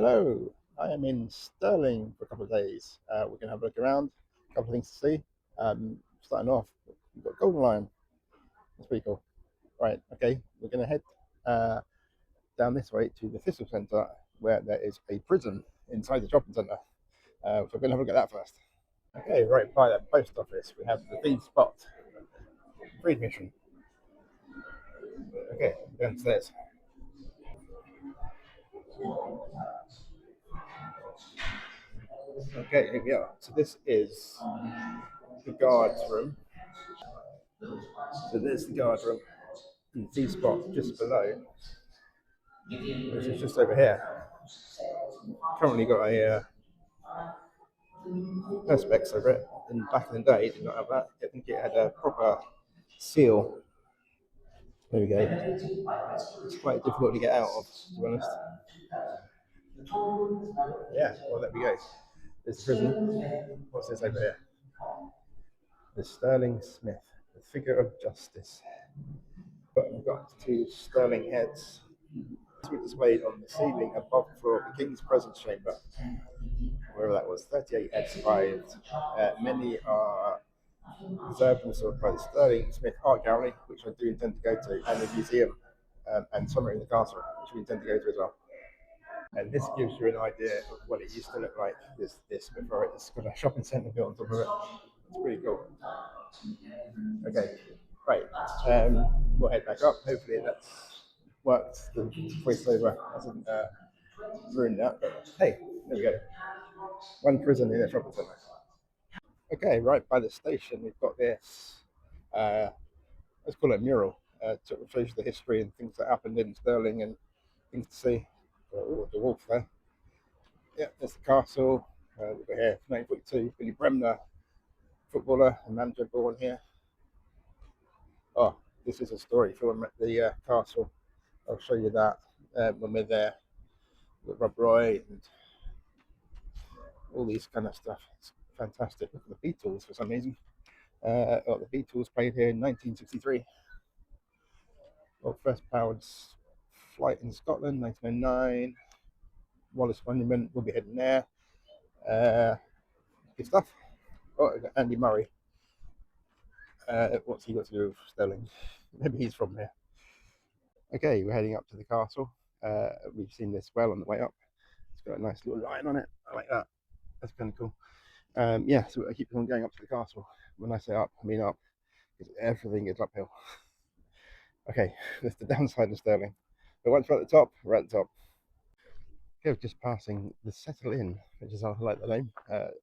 Hello, I am in Stirling for a couple of days. We're going to have a look around, a couple of things to see. Starting off, we've got Golden Lion. That's pretty cool. Right, okay, we're going to head uh, down this way to the Thistle Centre, where there is a prison inside the shopping centre. So we're going to have a look at that first. Okay, right by the post office, we have the B spot, free admission. Okay, downstairs. Okay, here we are. So this is the guards room. So there's the guard room. The D spot just below, which is just over here. Currently got a perspex over it. And back in the day, it did not have that. I think it had a proper seal. There we go. It's quite difficult to get out of, to be honest. Yeah, well, there we go. There's the prison. What's this over here? The Stirling Smith, the figure of justice. But we've got two Stirling heads. These were displayed on the ceiling above the floor of the King's Presence Chamber. Wherever that was, 38 heads survived. Many are preserved and stored by the Stirling Smith Art Gallery, which I do intend to go to, and the museum, and somewhere in the castle, which we intend to go to as well. And this gives you an idea of what it used to look like. This before it's got a shopping centre built on top of it. It's pretty cool. Okay, right. We'll head back up. Hopefully that's worked. The voiceover hasn't ruined that. But hey, there we go. One prison in a shopping centre. Okay, right by the station, we've got this. Uh, let's call it a mural. Sort of shows the history and things that happened in Stirling and things to see. Oh, the wolf there. Yeah, there's the castle. We've got here 1942. Billy Bremner, footballer and manager, born here. Oh, this is a story film at the castle. I'll show you that when we're there with Rob Roy and all these kind of stuff. It's fantastic. Look at the Beatles for some reason. The Beatles played here in 1963. Well, first powered flight in Scotland, 1909. Wallace Monument, we'll be heading there. Good stuff. Oh, Andy Murray. What's he got to do with Stirling? Maybe he's from here. Okay, we're heading up to the castle. We've seen this well on the way up. It's got a nice little line on it. I like that. That's kind of cool. Yeah, so I keep on going up to the castle. When I say up, I mean up, because everything is uphill. Okay, that's the downside of Stirling. But once we're at the top, we're at the top. Okay, we're just passing the Settle Inn, which is, I like the name,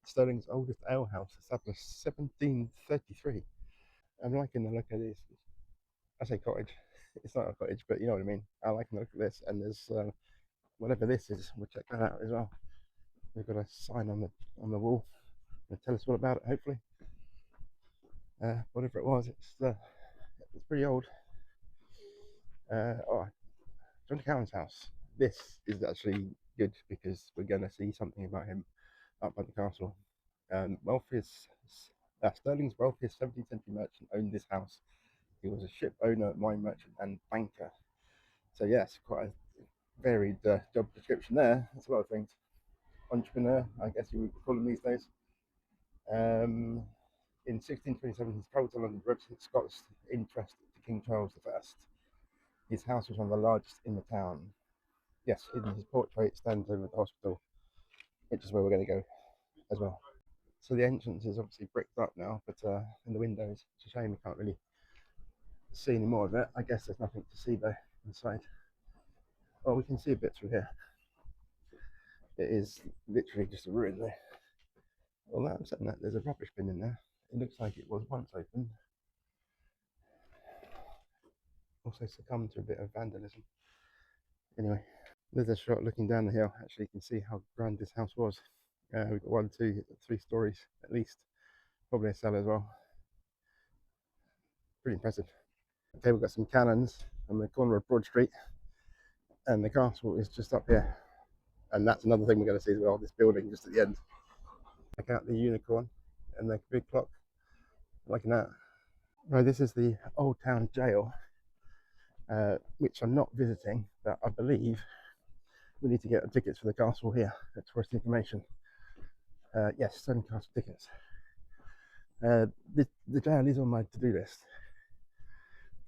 Stirling's oldest alehouse, established 1733. I'm liking the look of this. I say cottage. It's not a cottage, but you know what I mean. I like the look of this, and there's whatever this is. We'll check that out as well. We've got a sign on the wall. It'll tell us all about it. Hopefully, whatever it was, it's pretty old. Oh, John Cowan's house. This is actually good because we're going to see something about him up at the castle. Wealthiest Stirling's wealthiest 17th century merchant owned this house. He was a ship owner, wine merchant, and banker. So yes, quite a varied job description there. That's a lot of things. Entrepreneur, I guess you would call him these days. In 1627, his travel to London represented Scots' interest to King Charles I. His house was one of the largest in the town. Yes, hidden his portrait stands over the hospital, which is where we're going to go as well. So the entrance is obviously bricked up now, but in the windows, it's a shame we can't really see any more of it. I guess there's nothing to see though inside. Oh, we can see a bit through here. It is literally just a ruin there. Well, I'm saying that there's a rubbish bin in there. It looks like it was once open. Also succumbed to a bit of vandalism. Anyway, there's a shot looking down the hill. Actually, you can see how grand this house was. We've got 1, 2, 3 stories at least. Probably a cellar as well. Pretty impressive. Okay, we've got some cannons on the corner of Broad Street, and the castle is just up here. And that's another thing we're going to see as well. This building just at the end. Check out the unicorn and the big clock. Liking that. Right, this is the Old Town Jail, which I'm not visiting, but I believe We need to get tickets for the castle here at Tourist Information. Yes, Stirling Castle tickets. The jail is on my to-do list.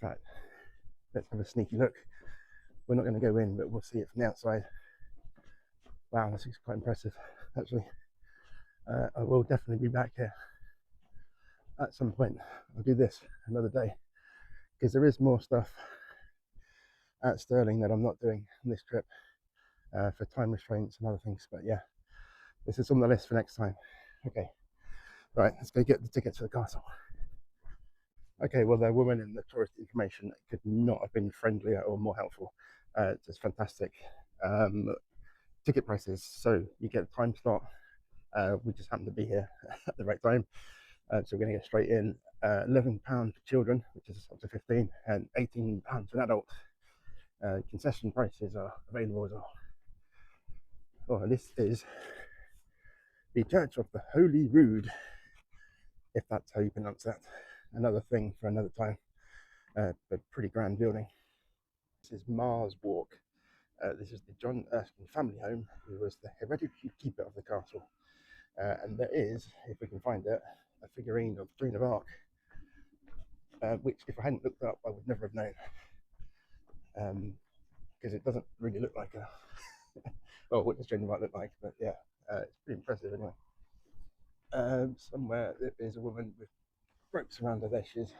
Right, let's have a sneaky look. We're not going to go in, but we'll see it from the outside. Wow, this is quite impressive, actually. I will definitely be back here at some point. I'll do this another day because there is more stuff at Stirling that I'm not doing on this trip for time restraints and other things. But yeah, this is on the list for next time. Okay, right, let's go get the tickets for the castle. Okay, well, the woman in the tourist information could not have been friendlier or more helpful. Just fantastic. Ticket prices. So you get a time slot. We just happen to be here at the right time. So we're going to get straight in. £11 for children, which is up to 15, and £18 for an adult. Concession prices are available as well. Oh, this is the Church of the Holy Rood, if that's how you pronounce that. Another thing for another time, but pretty grand building. This is Mars Walk. This is the John Erskine family home, who was the hereditary keeper of the castle. And there is, if we can find it, a figurine of Joan of Arc, which, if I hadn't looked up, I would never have known. Because it doesn't really look like a. Well, what does Joan of Arc look like? But yeah, it's pretty impressive anyway. Somewhere there is a woman with ropes around her. There she is.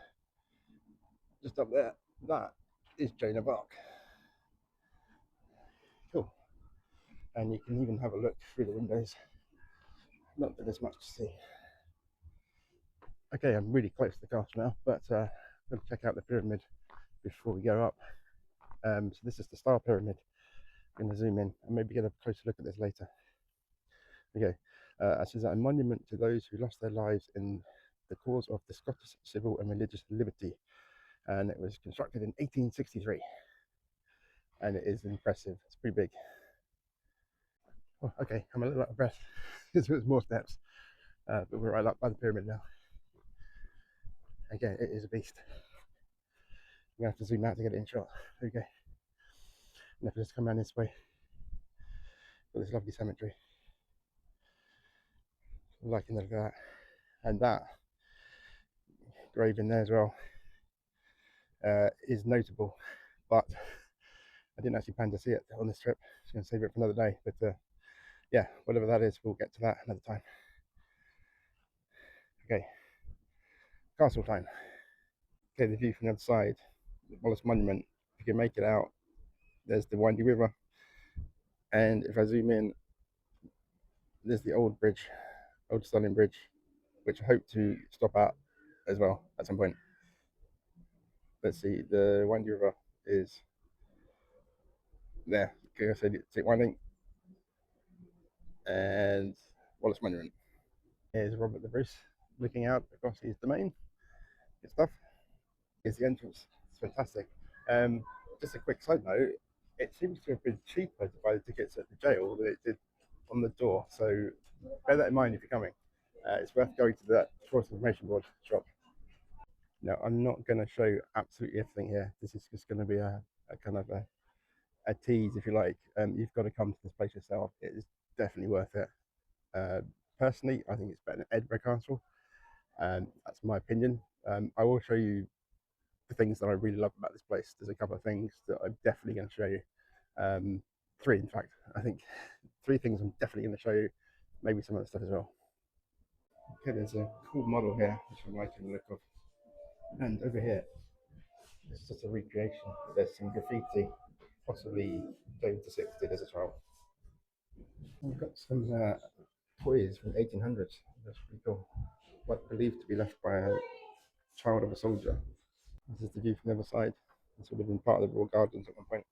Just up there. That is Joan of Arc. Cool. And you can even have a look through the windows. Not that there's much to see. Okay, I'm really close to the castle now, but I'm going to check out the pyramid before we go up. So this is the Star Pyramid. I'm going to zoom in and maybe get a closer look at this later. Okay, it says that a monument to those who lost their lives in the cause of the Scottish civil and religious liberty, and it was constructed in 1863, and it is impressive. It's pretty big. Oh, okay, I'm a little out of breath. There's more steps, but we're right up by the pyramid now. Again, it is a beast. I'm gonna have to zoom out to get it in shot. Okay, and if I just come around this way, got this lovely cemetery. I'm liking the look of that, and that grave in there as well is notable, but I didn't actually plan to see it on this trip. I was going to save it for another day, but yeah, whatever that is, we'll get to that another time. Okay, castle time. Okay, the view from the other side, the Wallace Monument. If you can make it out, there's the windy river, and if I zoom in, there's the old bridge, old Stirling Bridge, which I hope to stop at as well at some point. Let's see, the windy river is there. Okay, I said it's winding, and Wallace Monument. Here's Robert the Bruce looking out across his domain. Good stuff. Here's the entrance. It's fantastic. Um, just a quick side note, it seems to have been cheaper to buy the tickets at the jail than it did on the door. So bear that in mind if you're coming. It's worth going to that Tourist Information Board shop. Now, I'm not going to show absolutely everything here. This is just going to be a kind of a tease, if you like. You've got to come to this place yourself. It is definitely worth it. Uh, Personally, I think it's better than Edinburgh Castle. That's my opinion. I will show you the things that I really love about this place. There's a couple of things that I'm definitely going to show you. Three, in fact. I think three things I'm definitely going to show you. Maybe some other stuff as well. Okay, there's a cool model here, which I'm liking the look of. And over here, it's just a recreation. There's some graffiti, possibly James VI did as a child. We've got some toys from the 1800s. That's pretty cool. What believed to be left by a child of a soldier. This is the view from the other side. This would have been part of the Royal Gardens at one point.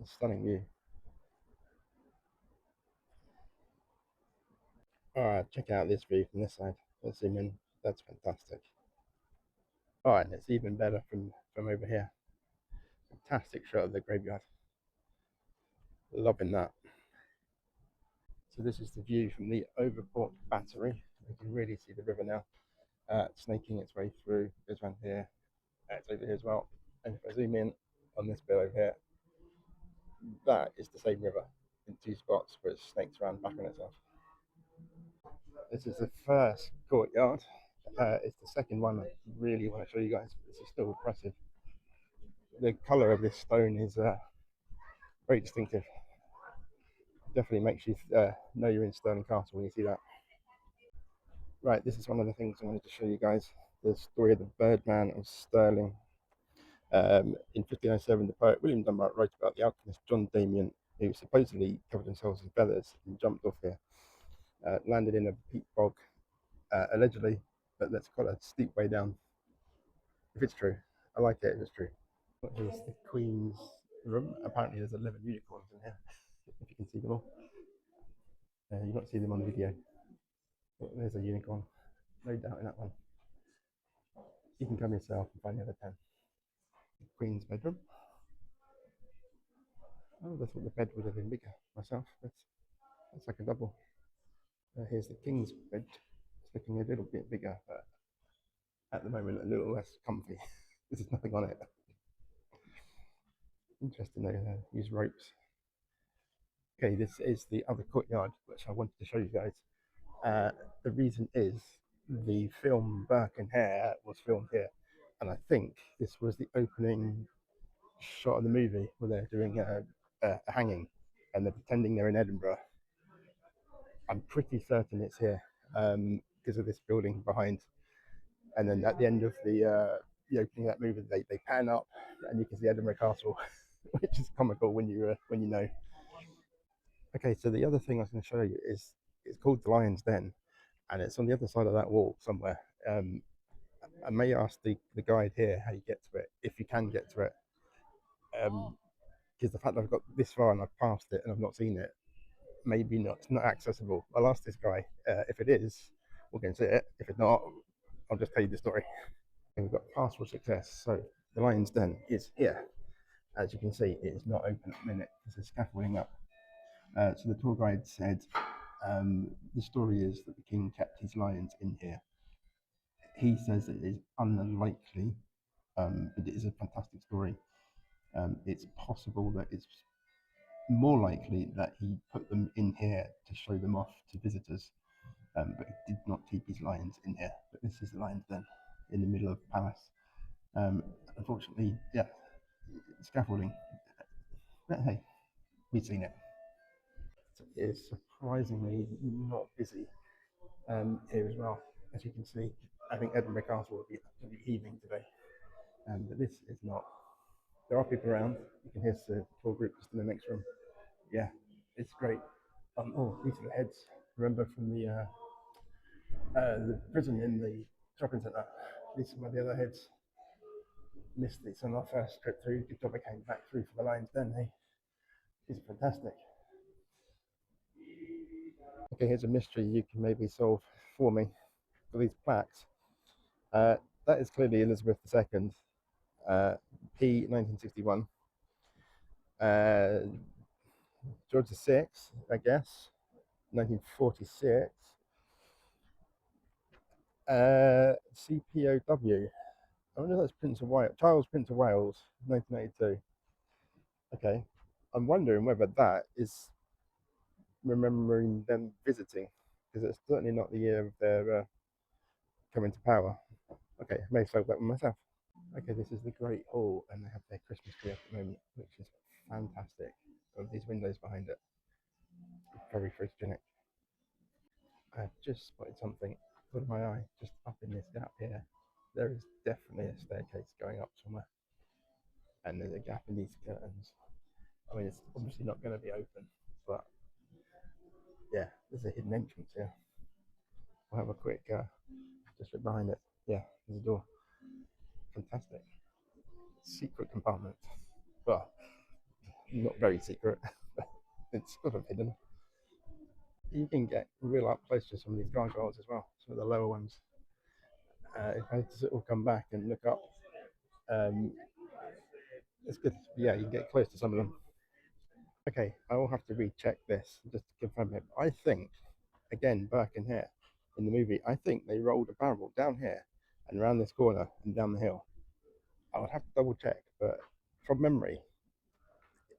A stunning view. Alright, check out this view from this side. Let's zoom in. That's fantastic. Alright, it's even better from over here. Fantastic shot of the graveyard. Loving that. So this is the view from the Overport Battery. You can really see the river now, snaking its way through. Goes around here. It's over here as well. And if I zoom in on this bit over here, that is the same river in two spots where it snakes around back on itself. This is the first courtyard. It's the second one I really want to show you guys. This is still impressive. The colour of this stone is very distinctive. Definitely makes you know you're in Stirling Castle when you see that. Right, this is one of the things I wanted to show you guys. The story of the Birdman of Stirling. In 1507, the poet William Dunbar wrote about the alchemist John Damien, who supposedly covered themselves in feathers and jumped off here, landed in a peat bog, allegedly, but let's call it a steep way down. If it's true, I like it if it's true. Here's the Queen's room. Apparently, there's 11 unicorns in here, if you can see them all. You don't see them on the video. But there's a unicorn, no doubt in that one. You can come yourself and find the other 10. The Queen's bedroom. Oh, I thought the bed would have been bigger myself. That's like a double. Here's the King's bed. It's looking a little bit bigger, but at the moment a little less comfy. There's nothing on it. Interesting, they use ropes. Okay, this is the other courtyard, which I wanted to show you guys. The reason is the film Burke and Hare was filmed here, and I think this was the opening shot of the movie where they're doing a hanging and they're pretending they're in Edinburgh. I'm pretty certain it's here because of this building behind. And then at the end of the opening of that movie, they pan up and you can see Edinburgh Castle, which is comical when you know. Okay, so the other thing I was going to show you is it's called the Lion's Den, and it's on the other side of that wall somewhere. I may ask the guide here how you get to it, if you can get to it, because the fact that I've got this far and I've passed it and I've not seen it, maybe not, it's not accessible. I'll ask this guy. If it is, we'll go and see it. If it's not, I'll just tell you the story. And we've got partial success. So the Lion's Den is here. As you can see, it is not open at the minute. There's a scaffolding up. So the tour guide said the story is that the king kept his lions in here. He says it is unlikely, but it is a fantastic story. It's possible that it's more likely that he put them in here to show them off to visitors, but he did not keep his lions in here. But this is the Lion's Den in the middle of the palace. Unfortunately, yeah, scaffolding. But hey, we've seen it. It's surprisingly not busy here as well. As you can see, I think Edinburgh Castle will be absolutely heaving today, but this is not. There are people around. You can hear the tour group just in the next room. Yeah, it's great. Oh, these are the heads. Remember from the prison in the shopping centre? These are the other heads. Missed this on our first trip through. Good job I came back through for the Lion's Den. Hey, these are fantastic. Okay, here's a mystery you can maybe solve for me for these plaques. That is clearly Elizabeth II, P 1961. George VI, I guess, 1946. CPOW. I wonder if that's Prince of Wales, Charles Prince of Wales, 1982. Okay, I'm wondering whether that is remembering them visiting, because it's certainly not the year of their coming to power. Okay, I may solve that one myself. Okay, this is the Great Hall, and they have their Christmas tree at the moment, which is fantastic. With these windows behind it, very photogenic. I've just spotted something. Caught my eye just up in this gap here. There is definitely a staircase going up somewhere, and there's a gap in these curtains. I mean, it's obviously not going to be open, but yeah, there's a hidden entrance here. We'll have a quick just look behind it. Yeah, there's a door. Fantastic. Secret compartment. Well, not very secret. It's sort of hidden. You can get real up close to some of these gargoyles as well, some of the lower ones. If I sort of come back and look up, um, it's good. Yeah, you can get close to some of them. Okay, I will have to recheck this just to confirm it. I think, again, Burke and Hare in the movie, I think they rolled a barrel down here and around this corner and down the hill. I would have to double check, but from memory,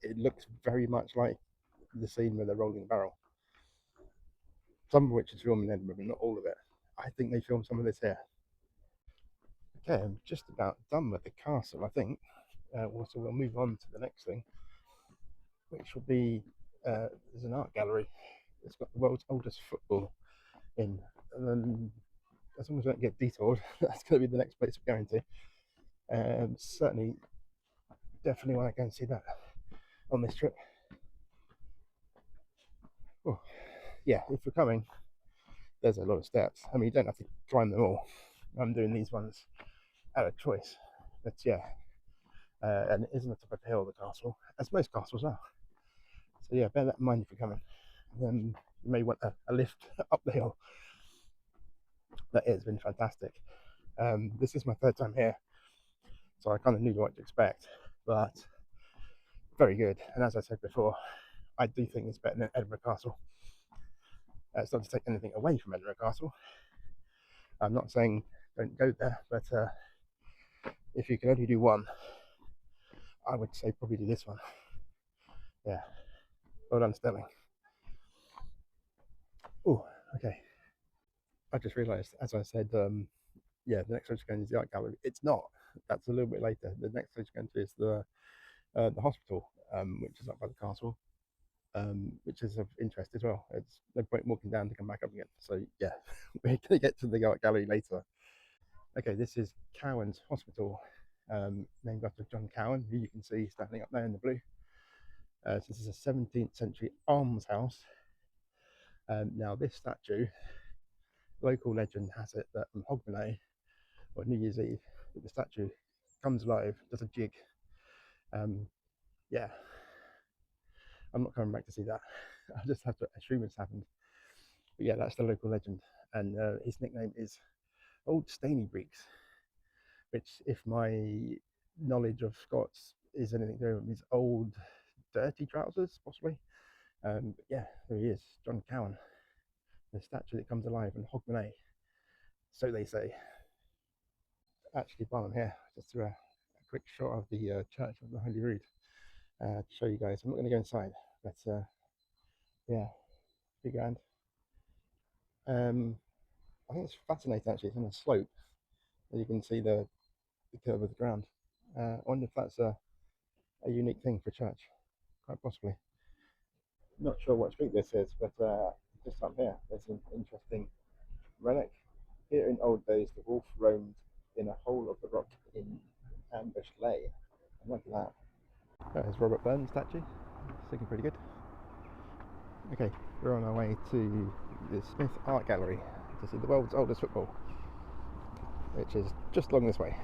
it looks very much like the scene where they're rolling the barrel. Some of which is filmed in Edinburgh, but not all of it. I think they filmed some of this here. Okay, I'm just about done with the castle, I think. So we'll move on to the next thing, which will be there's an art gallery. It's got the world's oldest football in. And then, as long as we don't get detoured, that's going to be the next place we're going to. Certainly, definitely want to go and see that on this trip. Oh, yeah, if you're coming, there's a lot of steps. I mean, you don't have to climb them all. I'm doing these ones out of choice. But yeah, and it isn't the top of the hill, the castle, as most castles are. So yeah, bear that in mind if you're coming. Then you may want a lift up the hill. That has been fantastic. This is my third time here, so I kind of knew what to expect, but very good. And as I said before, I do think it's better than Edinburgh Castle. It's not to take anything away from Edinburgh Castle. I'm not saying don't go there, but if you can only do one, I would say probably do this one. Yeah, well done, Stirling. Oh, okay. I just realised, as I said, yeah, the next place we're going is the art gallery. It's not. That's a little bit later. The next place we're going to is the hospital, which is up by the castle, which is of interest as well. It's no point walking down to come back up again. So yeah, we're going to get to the art gallery later. Okay, this is Cowan's Hospital, named after John Cowan, who you can see standing up there in the blue. So this is a 17th century almshouse. Now this statue, local legend has it that on Hogmanay, or New Year's Eve, the statue comes alive, does a jig. Yeah, I'm not coming back to see that. I just have to assume it's happened. But yeah, that's the local legend. And his nickname is Old Stainy Breeks, which, if my knowledge of Scots is anything to do with his old dirty trousers, possibly. But yeah, there he is, John Cowan, the statue that comes alive in Hogmanay. So they say. Actually, while I'm here, just through a quick shot of the Church of the Holy Rood to show you guys. I'm not going to go inside, but yeah, big grand. I think it's fascinating actually. It's on a slope, you can see the curve of the ground. I wonder if that's a unique thing for church, quite possibly. Not sure what street this is, but just up here, there's an interesting relic. Here in old days, the wolf roamed in a hole of the rock in Ambush Lane. Look at that. There's Robert Burns statue. It's looking pretty good. Okay, we're on our way to the Smith Art Gallery to see the world's oldest football, which is just along this way.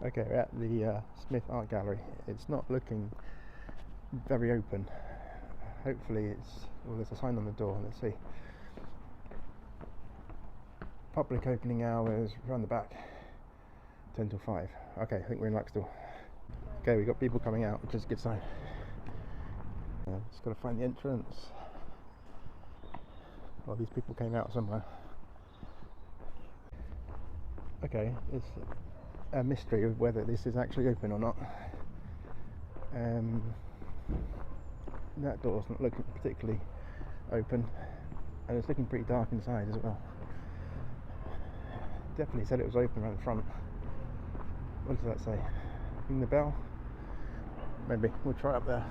Okay, we're at the Smith Art Gallery. It's not looking very open. Hopefully it's... well, there's a sign on the door, let's see. Public opening hours, around the back, 10 till 5. Okay, I think we're in luck still. Okay, we've got people coming out, which is a good sign. Just got to find the entrance. Well, these people came out somewhere. Okay, it's a mystery of whether this is actually open or not. That door's not looking particularly open, and it's looking pretty dark inside as well. Definitely said it was open around the front. What does that say? Ring the bell? Maybe. We'll try up there.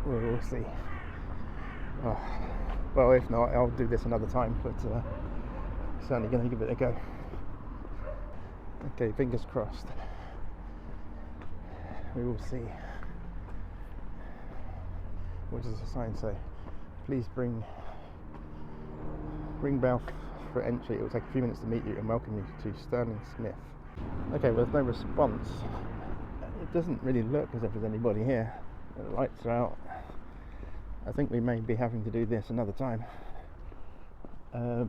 We'll see. Oh, well, if not, I'll do this another time, but certainly going to give it a go. Okay, fingers crossed. We will see. What does the sign say? Please bring bell for entry. It will take a few minutes to meet you and welcome you to Stirling Smith. Okay, well, there's no response. It doesn't really look as if there's anybody here. The lights are out. I think we may be having to do this another time. I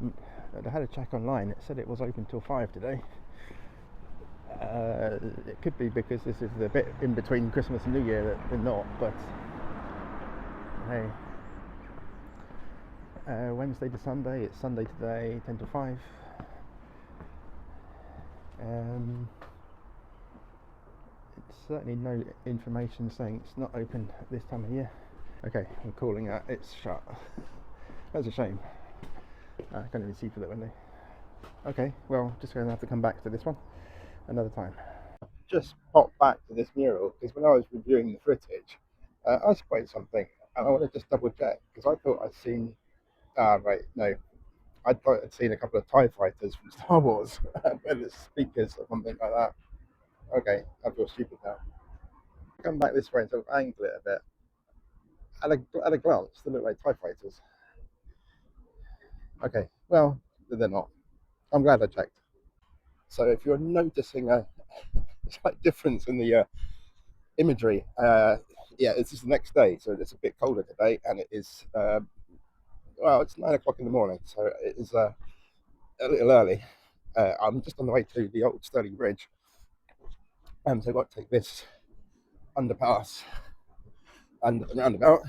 had a check online. It said it was open till 5 today. It could be because this is the bit in between Christmas and New Year that they're not, but hey. Wednesday to Sunday, it's Sunday today, 10 to 5. It's certainly no information saying it's not open at this time of year. Okay, I'm calling it. It's shut. That's a shame. I can't even see for the window. Okay, well, just going to have to come back to this one another time. Just pop back to this mural because when I was reviewing the footage, I spotted something and I want to just double check because I thought I'd seen. Right, no, I thought I'd seen a couple of TIE fighters from Star Wars, with the speakers or something like that. Okay, I feel stupid now. Come back this way and sort of angle it a bit. At a glance, they look like TIE fighters. Okay, well, they're not. I'm glad I checked. So if you're noticing a slight difference in the imagery, yeah, it's just the next day, so it's a bit colder today, and it is, well, it's 9 o'clock in the morning, so it is a little early. I'm just on the way to the old Stirling Bridge, so I've got to take this underpass under the roundabout,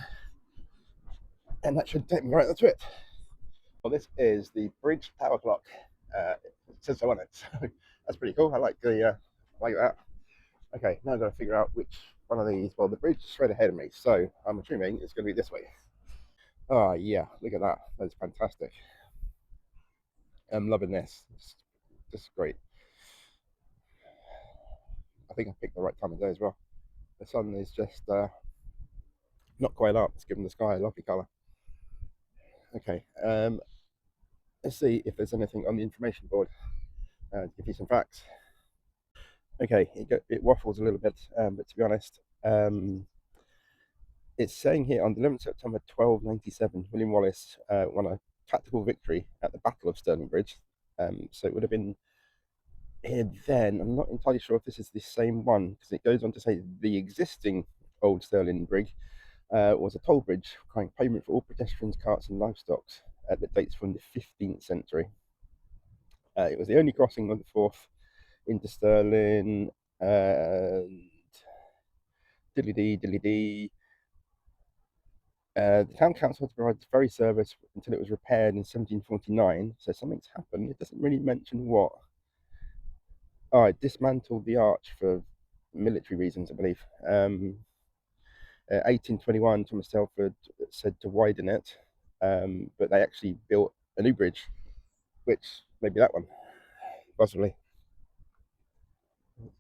and that should take me right to it. Well, this is the bridge tower clock. It says so on it, so that's pretty cool. I like that. Okay, now I've got to figure out which one of these. Well, the bridge is straight ahead of me, so I'm assuming it's going to be this way. Oh yeah, look at that. That's fantastic. I'm loving this. It's just great. I think I picked the right time of day as well. The sun is just not quite up. It's giving the sky a lovely colour. Okay, let's see if there's anything on the information board to give you some facts. Okay, it waffles a little bit, but to be honest, it's saying here on the 11th September 1297, William Wallace won a tactical victory at the Battle of Stirling Bridge. So it would have been here then. I'm not entirely sure if this is the same one because it goes on to say the existing old Stirling Bridge was a toll bridge requiring payment for all pedestrians, carts, and livestock that dates from the 15th century. It was the only crossing of the Forth into Stirling. Diddly-dee. The town council had to provide the ferry service until it was repaired in 1749. So something's happened. It doesn't really mention what. Oh, it dismantled the arch for military reasons, I believe. 1821, Thomas Telford said to widen it, but they actually built a new bridge, which maybe that one, possibly.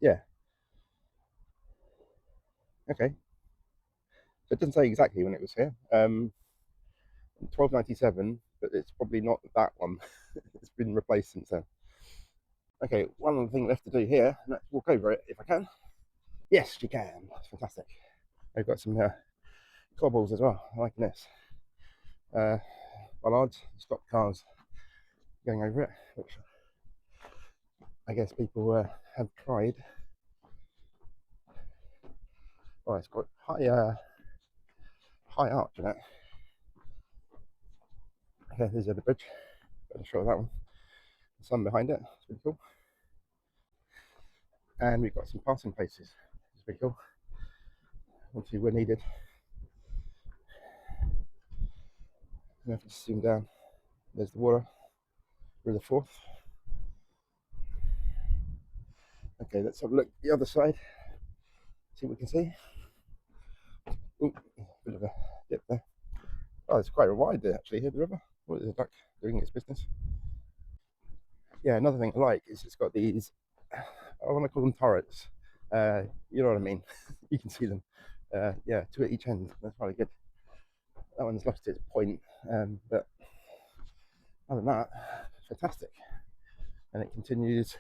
Yeah. Okay. So it doesn't say exactly when it was here. 1297, but it's probably not that one. It's been replaced since then. Okay, one other thing left to do here. Let's walk over it if I can. Yes, you can. That's fantastic. I've got some cobbles as well. I like this. Bollards, stop cars going over it, which I guess people have tried. Oh, it's got high arch in it. Okay, there's the bridge. Better show that one. The sun behind it. It's pretty cool. And we've got some passing places. It's pretty cool. Obviously, we're needed. I have to zoom down. There's the water. River Forth. Okay, let's have a look the other side. See what we can see. Ooh, bit of a dip there. Oh, it's quite a wide there actually here, the river. What is it like doing its business? Yeah, another thing I like is it's got these, I want to call them turrets. You know what I mean? You can see them. Yeah, two at each end. That's probably good. That one's lost its point, but other than that, fantastic. And it continues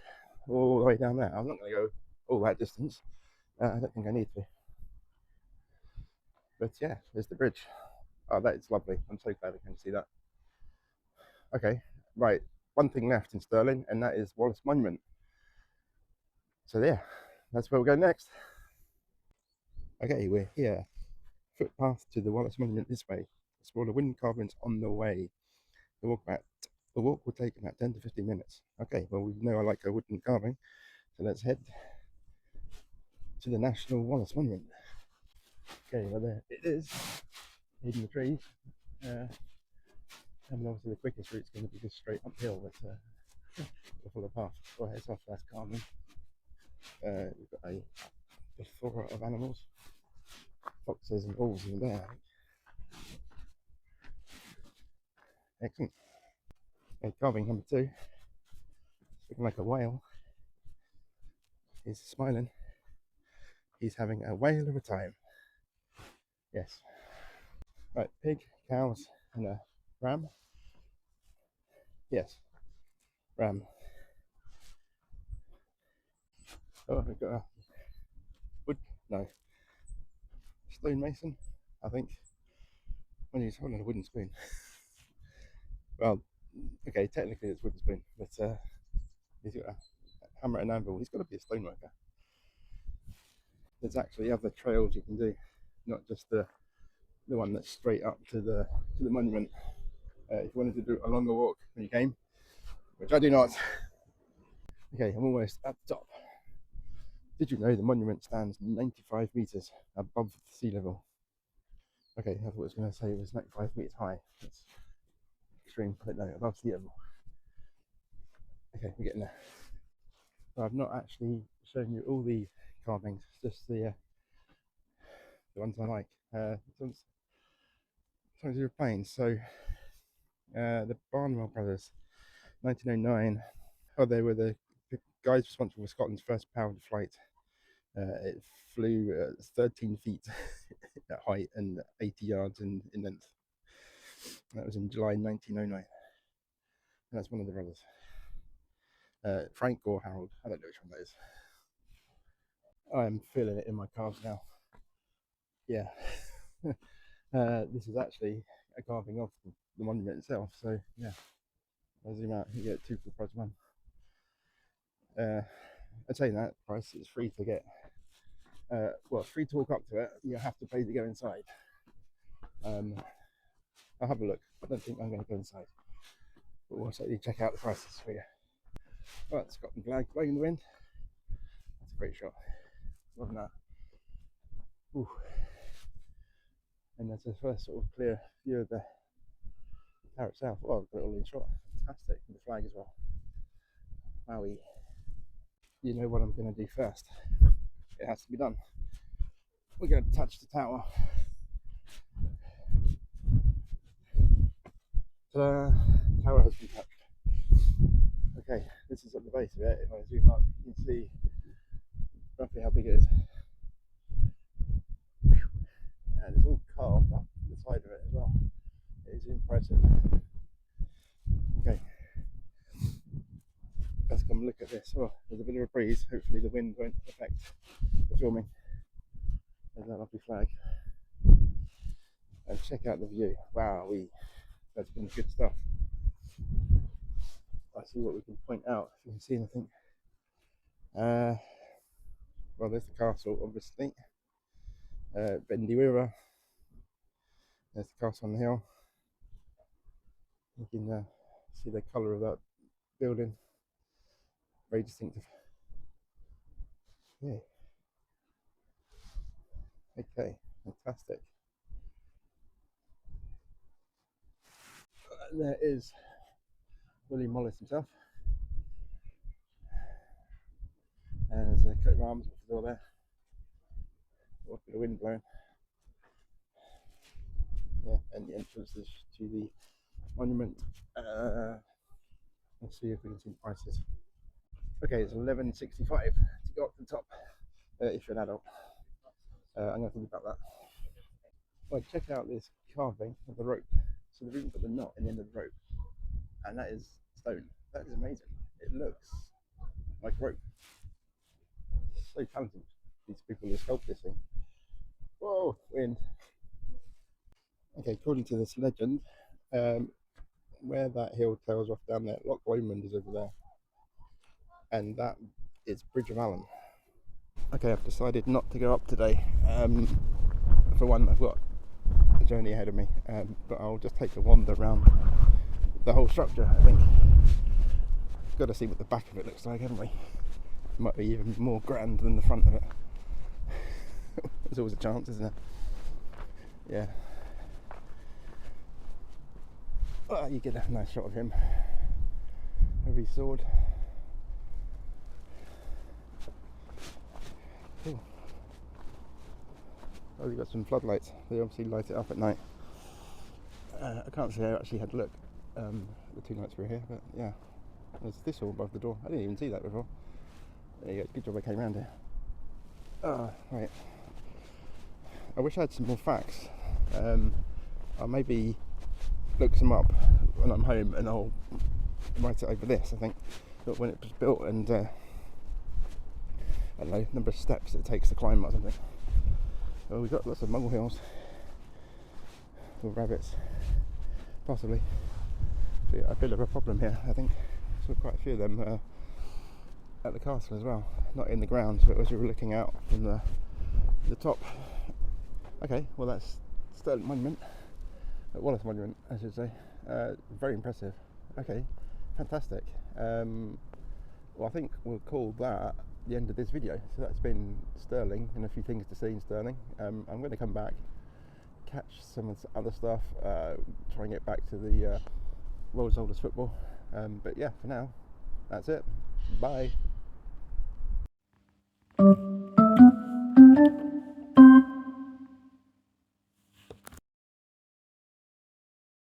all the way down there. I'm not going to go all that distance. I don't think I need to. But yeah, there's the bridge. Oh, that is lovely. I'm so glad I can see that. Okay, right. One thing left in Stirling, and that is Wallace Monument. So yeah, that's where we'll go next. Okay, we're here. Footpath to the Wallace Monument this way. Explore the wooden carvings on the way. The walk will take about 10 to 15 minutes. Okay, well, we know I like a wooden carving, so let's head to the National Wallace Monument. Okay, well, there it is, hidden the trees. And obviously, the quickest route is going to be just straight uphill, but we'll follow the path. So heads off, that's calming. We've got a plethora of animals. Foxes and wolves in there. Excellent. Okay, carving number 2. Looking like a whale. He's smiling. He's having a whale of a time. Yes. Right, pig, cows, and a ram. Yes, ram. Oh, we've got a wood, no, stonemason, I think. When he's holding a wooden spoon. Well, okay, technically it's wooden spoon, but he's got a hammer and anvil. He's got to be a stoneworker. There's actually other trails you can do, not just the one that's straight up to the monument. If you wanted to do a longer walk when you came, which I do not. Okay, I'm almost at the top. Did you know the monument stands 95 meters above sea level? Okay, I thought I was going to say it was 95 meters high. That's extreme, but no, above sea level. Okay, we're getting there. So I've not actually shown you all the carvings, just the ones I like. Some of the planes. So the Barnwell brothers, 1909. Oh, they were the guys responsible for Scotland's first powered flight. It flew 13 feet at height and 80 yards in length. That was in July 1909. That's one of the brothers. Frank or Harold, I don't know which one that is. I'm feeling it in my calves now. Yeah. This is actually a carving of the monument itself, so yeah. I'll zoom out, you get 2 for the price of 1. I'd say that price is free to get. Well, free to walk up to it, you have to pay to go inside. I'll have a look. I don't think I'm going to go inside, but we'll certainly check out the prices for you. Right, Scotland flag blowing in the wind. That's a great shot. Love that. Ooh. And there's the first sort of clear view of the tower itself. Well, I've got it all in shot. Fantastic. And the flag as well. Wowie. You know what I'm going to do first. It has to be done. We're going to touch the tower. Ta-da! The tower has been touched. Okay, this is at the base of it. If I zoom up, you can see roughly how big it is. And it's all carved up the side of it as well. It is impressive. Okay, let's come look at this. Oh, there's a bit of a breeze. Hopefully the wind won't affect the filming. There's that lovely flag. And check out the view. Wow, that's been good stuff. I see what we can point out, if you can see anything. Well, there's the castle, obviously. Bendy River. There's the castle on the hill. You can see the colour of that building. Very distinctive. Yeah. Okay, fantastic. There is William Wallace himself. And there's a coat of arms still there. A bit of wind blowing. Yeah, and the entrances to the monument. Let's see if we can see the prices. Okay, it's $11.65 to go up to the top if you're an adult. I'm going to think about that. Well, check out this carving of the rope. So they've even put the knot in the end of the rope, and that is stone. That is amazing. It looks like rope. So talented, these people who sculpt this thing. Whoa, wind. Okay, according to this legend, where that hill tails off down there, Loch Lomond is over there, and that is Bridge of Allen. Okay, I've decided not to go up today. For one, I've got a journey ahead of me, but I'll just take a wander around the whole structure. I think got to see what the back of it looks like, haven't we? It might be even more grand than the front of it. There's always a chance, isn't there? Yeah. Oh, you get a nice shot of him. Heavy sword. Cool. Oh, you've got some floodlights. They obviously light it up at night. I can't say I actually had a look the 2 nights we were here, but yeah, there's this all above the door. I didn't even see that before. There you go. Good job I came around here. Right. I wish I had some more facts. I'll maybe look some up when I'm home, and I'll write it over this. I think, but when it was built, and I don't know, number of steps it takes to climb or something. Well, we've got lots of muggle hills or rabbits, possibly. So, yeah, a bit of a problem here, I think. Saw quite a few of them at the castle as well, not in the grounds, but as we were looking out from the top. Okay, well, that's Stirling Monument, Wallace Monument, I should say. Very impressive. Okay, fantastic. Well, I think we'll call that the end of this video. So that's been Stirling and a few things to see in Stirling. I'm going to come back, catch some of the other stuff, try and get back to the world's oldest football. But yeah, for now, that's it. Bye.